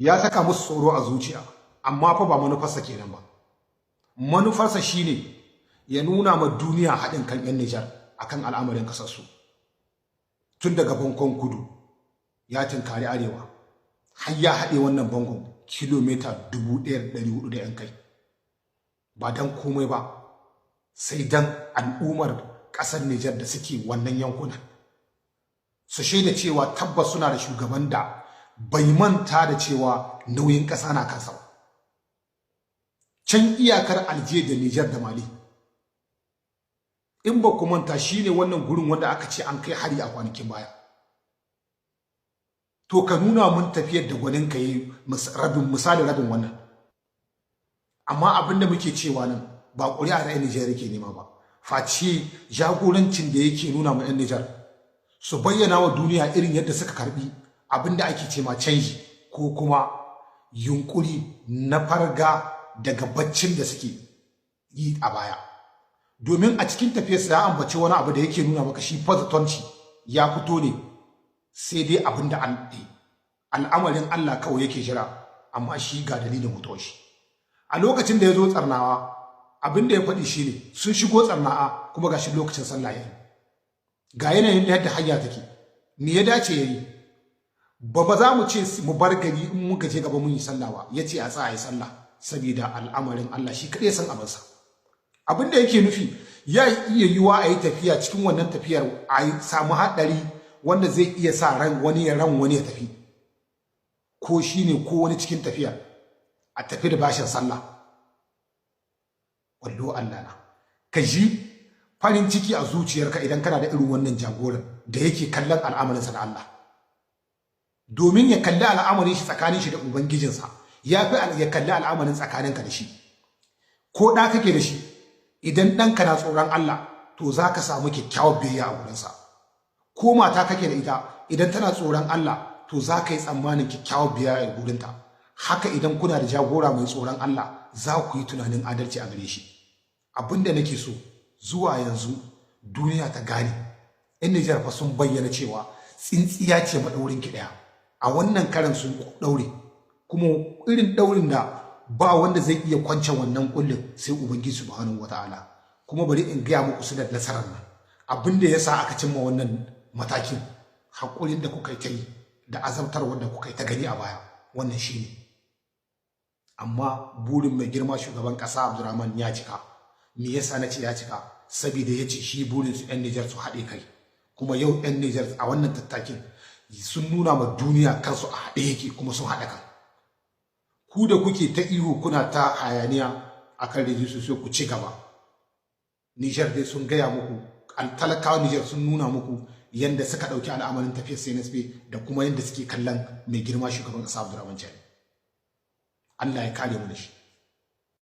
ya saka musu tsoro a zuciya, amma fa ba manufarsa kenan ba. Manufarsa shine ya nuna ma duniya haɗin kan 'yan Nijar akan al'amarin ƙasarsu. Tun daga bankon kudu ya tinkari arewa, har ya haɗe wannan bangon kilomita 1,400 da 'yan kai. Ba don komai ba, sai don al'ummar ƙasar Nijar da suke wannan yankunan su shaida cewa tabbas suna da shugaban da bai manta da cewa nauyin ƙasa na kansa ba. Can iyakar Alje da Nijar da Mali, in ba ku manta, shine wannan gurin wanda aka ce an kai hari a kwanakin baya. To ka nuna mun tafiyar da gwanin ka yi misali rabin wannan. Amma abin da muke cewa nan ba ƙuri'a da 'yan Nijar yake nema ba, face jagorancin da yake nuna ma 'yan Nijar su bayyana wa duniya irin yadda suka karbi abin da ake ce ma canji, ko kuma yunkuri na farga daga baccin da suke yi a baya. Domin a cikin tafiyarsa ya ambaci wani abu da yake nuna maka shi fazatonci ya fito ne sai dai abin da al'amarin Allah kawai yake jira, amma shi ga dalilin mutuwar shi. A lokacin da ya zo Tsarnawa, abin da ya faɗi shi ne sun shigo Tsarnawa kuma ga shi lokacin sallah yayi, ga yanayin yadda hanya take, me ya dace yayi? Ba za mu ce mu bar gari in muka je gaba mun yi sallah ba, yace a tsaya yi sallah saboda al'amarin Allah shi kaɗai san abinsa. Abin da yake nufi, ya iya yiwa a yi tafiya, cikin wannan tafiyar a samu haɗari wanda zai iya sa ran wani ya tafi, ko shine ko wani cikin tafiyar a tafi da bashin sallah. Wallo Allah na, ka ji farin ciki a zuciyarka idan kana da irin wannan jagoran da yake kallon al'amarinsa da Allah. Domin ya kalli al'amarin shi tsakanin shi da ubangijinsa, ya fi ya kalli al'amarin tsakaninka da shi. Ko ɗa kake da shi, idan ɗanka na tsoron Allah, to za ka samu kyakkyawar biyayya a wurinsa. Ko mata kake da ita, idan tana tsoron Allah, to za ka yi tsammanin kyakkyawar biyayya a wurinta. Haka idan kuna da jagora mai tsoron Allah, za ku yi tunanin adalci a gare shi. Abin da nake so zuwa yanzu duniya ta gane, 'yan Nijar fa sun bayyana cewa tsintsiya ce maɗaurin ki ɗaya. A wannan karan sun ɗaure, kuma irin ɗaurin da ba wanda zai iya kwance wannan kullin sai Ubangiji subhanahu wataala. Kuma bari in gaya muku su da nasarar nan, abin da yasa aka cimma wannan matakin, hakurin da kuka yi ta yi da azabtarwar da kuka yi ta gani a baya, wannan shine. Amma burin mai girma shugaban ƙasa Abdurrahman ya cika. Me yasa na ce ya cika? Saboda ya ce shi burin su 'yan Nijar su haɗe kai. Kuma yau 'yan Nijar a wannan tattakin sun nuna ma duniya kansu a haɗe yake, kuma sun haɗa kan. Ku da kuke ta ihu kuna ta hayaniya akan rediyo sai ku ci gaba. Nijar dai sun gaya muku, talakawa Nijar sun nuna muku yanda suka ɗauki al'amarin tafiyar CNSP da kuma yanda suke kallon mai girma shugaban ƙasa Abdurrahman Chani. Allah ya kare mu da shi.